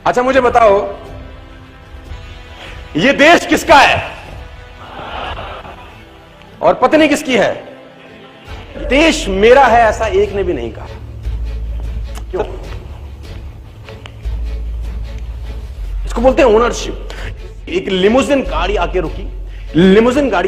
अच्छा मुझे बताओ, ये देश किसका है और पत्नी किसकी है? देश मेरा है ऐसा एक ने भी नहीं कहा। क्यों? इसको बोलते हैं ओनरशिप। एक लिमोजिन गाड़ी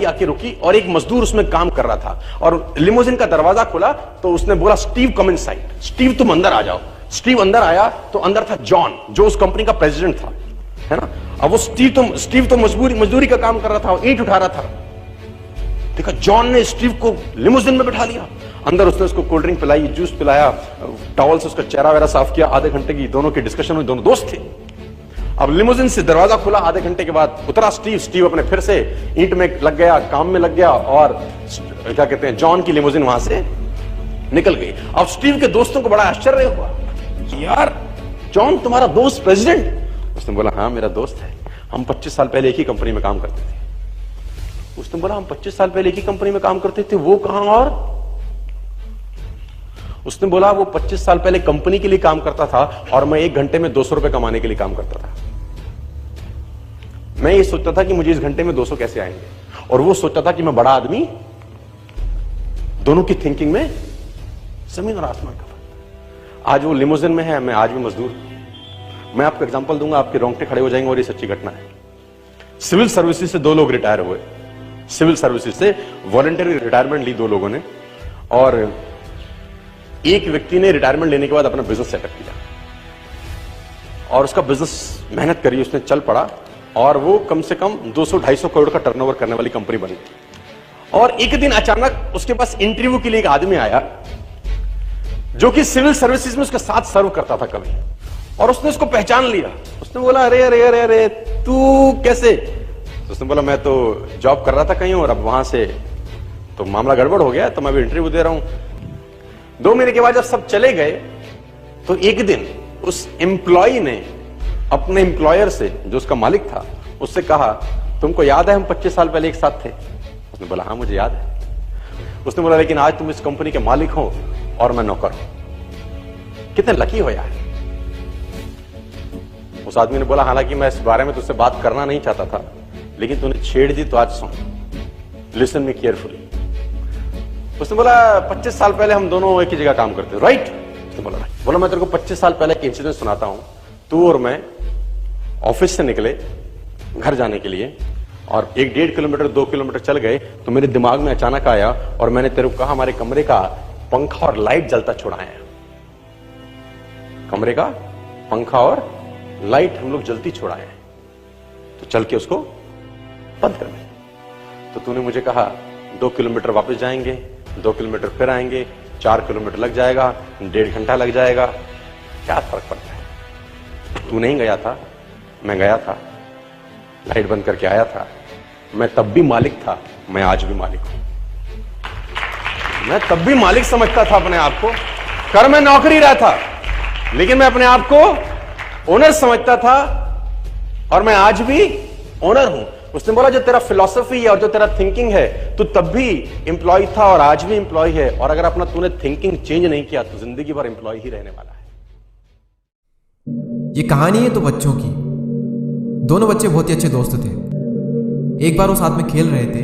आके रुकी और एक मजदूर उसमें काम कर रहा था और लिमोजिन का दरवाजा खुला तो उसने बोला, स्टीव कम इनसाइड, स्टीव तुम अंदर आ जाओ। स्टीव अंदर आया तो अंदर था जॉन, जो उस कंपनी का प्रेसिडेंट था, है ना। अब वो स्टीव तो मजदूरी का काम कर रहा था, ईंट उठा रहा था। देखा जॉन ने स्टीव को लिमोजिन में बैठा लिया, अंदर उसने उसको कोल्ड ड्रिंक पिलाई, जूस पिलाया, टॉवल से उसका चेहरा वेरा साफ किया। आधे घंटे की दोनों की डिस्कशन हुई, दोनों दोस्त थे। अब लिमोजिन से दरवाजा खुला, आधे घंटे के बाद उतरा स्टीव अपने फिर से ईंट में लग गया, काम में लग गया और क्या कहते हैं, जॉन की लिमोजिन वहां से निकल गई। अब स्टीव के दोस्तों को बड़ा आश्चर्य हुआ, यार जॉन तुम्हारा दोस्त प्रेसिडेंट? उसने बोला हाँ मेरा दोस्त है, हम 25 साल पहले एक ही कंपनी में काम करते थे। उसने बोला हम 25 साल पहले एक ही कंपनी में काम करते थे, वो कहां? और उसने बोला वो 25 साल पहले कंपनी के लिए काम करता था और मैं 1 घंटे में 200 रुपए कमाने के लिए काम करता था। मैं ये सोचता था कि मुझे इस घंटे में 200 कैसे आएंगे, और वो सोचता था कि मैं बड़ा आदमी। दोनों की थिंकिंग में जमीन और आसमान का फर्क। आज वो लिमोजिन में है, मैं आज भी मजदूर हूं। मैं आपको एग्जांपल दूंगा, आपके रोंगटे खड़े हो जाएंगे, और ये सच्ची घटना है। सिविल सर्विसेज से 2 लोग रिटायर हुए, सिविल सर्विसेज से वॉलंटरी रिटायरमेंट ली 2 लोगों ने, और एक व्यक्ति ने रिटायरमेंट लेने के बाद अपना बिजनेस सेटअप किया और उसका बिजनेस मेहनत करी, उसने चल पड़ा और वो कम से कम 200-250 करोड़ का टर्नओवर करने वाली कंपनी बन गई। और एक दिन अचानक उसके पास इंटरव्यू के लिए एक आदमी आया जो कि सिविल सर्विसेज में उसके साथ सर्व करता था कभी, और उसने उसको पहचान लिया। उसने बोला अरे अरे अरे अरे तू कैसे? तो उसने बोला मैं तो जॉब कर रहा था कहीं और अब वहां से तो मामला गड़बड़ हो गया, तो मैं भी इंटरव्यू दे रहा हूं। 2 महीने के बाद जब सब चले गए तो एक दिन उस एम्प्लॉय ने अपने एम्प्लॉयर से, जो उसका मालिक था, उससे कहा तुमको याद है हम 25 साल पहले एक साथ थे? उसने बोला हाँ मुझे याद है। उसने बोला लेकिन आज तुम इस कंपनी के मालिक हो और मैं नौकर हूं, कितने लकी हो यार। उस आदमी ने बोला हालांकि मैं इस बारे में तुझसे बात करना नहीं चाहता था, लेकिन तूने छेड़ दी तो आज सुन, लिसन मी केयरफुली। उसने बोला 25 साल पहले हम दोनों एक ही जगह काम करते, राइट? उसने बोला राइट। बोला मैं तेरे को 25 साल पहले एक इंसिडेंट सुनाता हूं। तू और मैं ऑफिस से निकले घर जाने के लिए और 1-1.5 किलोमीटर 2 किलोमीटर चल गए तो मेरे दिमाग में अचानक आया और मैंने तेरे को कहा हमारे कमरे का पंखा और लाइट जलता छुड़ाए हैं। कमरे का पंखा और लाइट हम लोग जलती छुड़ाए हैं, तो चल के उसको बंद कर दे। तो तूने मुझे कहा 2 किलोमीटर वापस जाएंगे, 2 किलोमीटर फिर आएंगे, 4 किलोमीटर लग जाएगा, 1.5 घंटा लग जाएगा, क्या फर्क पड़ता है? तू नहीं गया था, मैं गया था, लाइट बंद करके आया था। मैं तब भी मालिक था, मैं आज भी मालिक हूं। मैं तब भी मालिक समझता था अपने आप को, कर मैं नौकरी रहा था, लेकिन मैं अपने आप को ओनर समझता था और मैं आज भी ओनर हूं। उसने बोला जो तेरा फिलॉसफी है और जो तेरा थिंकिंग है, तू तब भी एम्प्लॉय था और आज भी एम्प्लॉय है, और अगर अपना तूने थिंकिंग चेंज नहीं किया तो जिंदगी भर एम्प्लॉय ही रहने वाला है। ये कहानी है तो बच्चों की। दोनों बच्चे बहुत ही अच्छे दोस्त थे। एक बार वो साथ में खेल रहे थे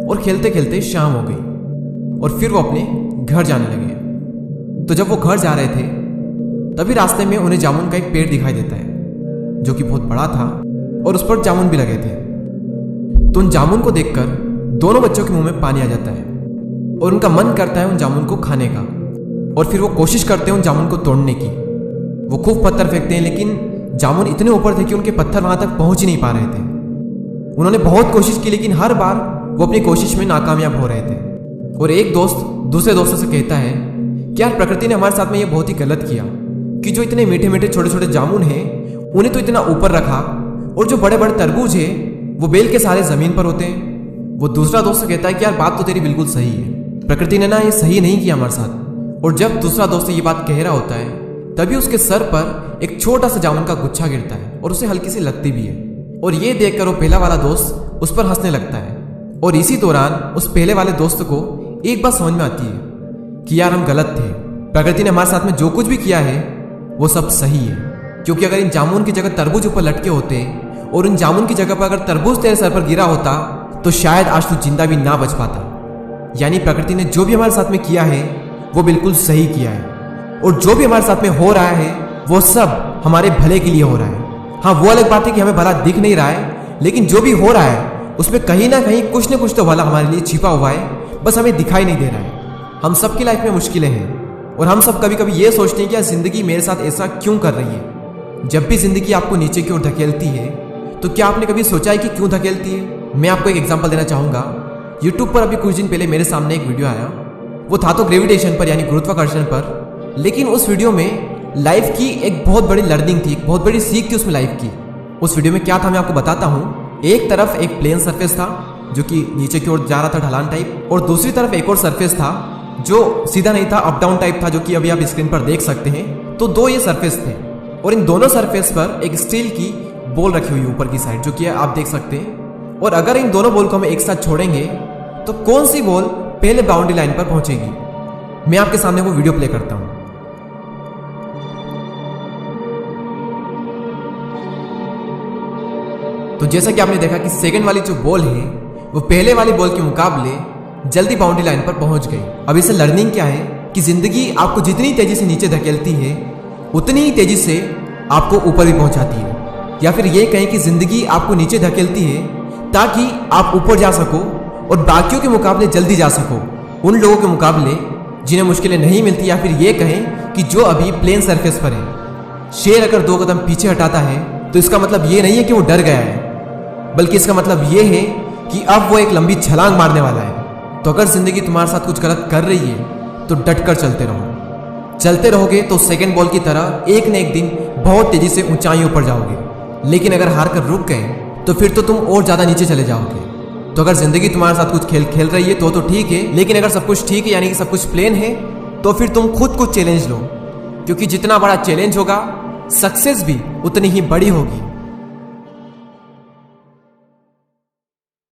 और खेलते खेलते शाम हो गई और फिर वो अपने घर जाने लगे। तो जब वो घर जा रहे थे तभी रास्ते में उन्हें जामुन का एक पेड़ दिखाई देता है जो कि बहुत बड़ा था और उस पर जामुन भी लगे थे। तो उन जामुन को देखकर दोनों बच्चों के मुंह में पानी आ जाता है और उनका मन करता है उन जामुन को खाने का, और फिर वो कोशिश करते हैं उन जामुन को तोड़ने की। वो खूब पत्थर फेंकते हैं लेकिन जामुन इतने ऊपर थे कि उनके पत्थर वहां तक पहुंच ही नहीं पा रहे थे। उन्होंने बहुत कोशिश की लेकिन हर बार वो अपनी कोशिश में नाकामयाब हो रहे थे। और एक दोस्त दूसरे दोस्तों से कहता है कि यार प्रकृति ने हमारे साथ में ये बहुत ही गलत किया कि जो इतने मीठे मीठे छोटे छोटे जामुन हैं उन्हें तो इतना ऊपर रखा, और जो बड़े बड़े तरबूज है वो बेल के सारे जमीन पर होते हैं। वो दूसरा दोस्त कहता है कि यार बात तो तेरी बिल्कुल सही है, प्रकृति ने ना ये सही नहीं किया हमारे साथ। और जब दूसरा दोस्त ये बात कह रहा होता है तभी उसके सर पर एक छोटा सा जामुन का गुच्छा गिरता है और उसे हल्की सी लगती भी है। और ये देखकर वो पहला वाला दोस्त उस पर हंसने लगता है। और इसी दौरान उस पहले वाले दोस्त को एक बात समझ में आती है कि यार हम गलत थे, प्रकृति ने हमारे साथ में जो कुछ भी किया है वो सब सही है। क्योंकि अगर इन जामुन की जगह तरबूज ऊपर लटके होते और इन जामुन की जगह पर अगर तरबूज तेरे सर पर गिरा होता तो शायद आज तू जिंदा भी ना बच पाता। यानी प्रकृति ने जो भी हमारे साथ में किया है वो बिल्कुल सही किया है, और जो भी हमारे साथ में हो रहा है वो सब हमारे भले के लिए हो रहा है। हाँ, वो अलग बात है कि हमें भला दिख नहीं रहा है, लेकिन जो भी हो रहा है उसमें कहीं ना कहीं कुछ न कुछ तो भला हमारे लिए छिपा हुआ है, बस हमें दिखाई नहीं दे रहा है। हम सबकी लाइफ में मुश्किलें हैं और हम सब कभी कभी ये सोचते हैं कि यार जिंदगी मेरे साथ ऐसा क्यों कर रही है। जब भी जिंदगी आपको नीचे की ओर धकेलती है तो क्या आपने कभी सोचा है कि क्यों धकेलती है? मैं आपको एक एग्जांपल देना चाहूंगा। यूट्यूब पर अभी कुछ दिन पहले मेरे सामने एक वीडियो आया, वो था तो ग्रेविटेशन पर यानी गुरुत्वाकर्षण पर, लेकिन उस वीडियो में लाइफ की एक बहुत बड़ी लर्निंग थी, एक बहुत बड़ी सीख थी उसमें लाइफ की। उस वीडियो में क्या था मैं आपको बताता हूँ। एक तरफ एक प्लेन सरफेस था जो कि नीचे की ओर जा रहा था ढलान टाइप, और दूसरी तरफ एक और सरफेस था जो सीधा नहीं था, अप डाउन टाइप था, जो कि अभी आप स्क्रीन पर देख सकते हैं। तो दो ये सरफेस थे और इन दोनों सरफेस पर एक स्टील की बॉल रखी हुई ऊपर की साइड, जो कि आप देख सकते हैं। और अगर इन दोनों बॉल को हम एक साथ छोड़ेंगे तो कौन सी बॉल पहले बाउंड्री लाइन पर पहुंचेगी? मैं आपके सामने वो वीडियो प्ले करता हूं। तो जैसा कि आपने देखा कि सेकंड वाली जो बॉल है वो पहले वाली बॉल के मुकाबले जल्दी बाउंड्री लाइन पर पहुंच गई। अब इससे लर्निंग क्या है कि जिंदगी आपको जितनी तेजी से नीचे धकेलती है उतनी ही तेजी से आपको ऊपर भी पहुंचाती है, या फिर ये कहें कि जिंदगी आपको नीचे धकेलती है ताकि आप ऊपर जा सको और बाकियों के मुकाबले जल्दी जा सको, उन लोगों के मुकाबले जिन्हें मुश्किलें नहीं मिलती, या फिर ये कहें कि जो अभी प्लेन सरफेस पर है। शेर अगर 2 कदम पीछे हटाता है तो इसका मतलब ये नहीं है कि वो डर गया है, बल्कि इसका मतलब ये है कि अब वो एक लंबी छलांग मारने वाला है। तो अगर जिंदगी तुम्हारे साथ कुछ गलत कर रही है तो डटकर चलते रहो। चलते रहोगे तो सेकंड बॉल की तरह एक न एक दिन बहुत तेजी से ऊंचाइयों पर जाओगे, लेकिन अगर हार कर रुक गए तो फिर तो तुम और ज्यादा नीचे चले जाओगे। तो अगर जिंदगी तुम्हारे साथ कुछ खेल खेल रही है तो ठीक है, लेकिन अगर सब कुछ ठीक है यानी कि सब कुछ प्लेन है तो फिर तुम खुद कुछ चैलेंज लो, क्योंकि जितना बड़ा चैलेंज होगा सक्सेस भी उतनी ही बड़ी होगी।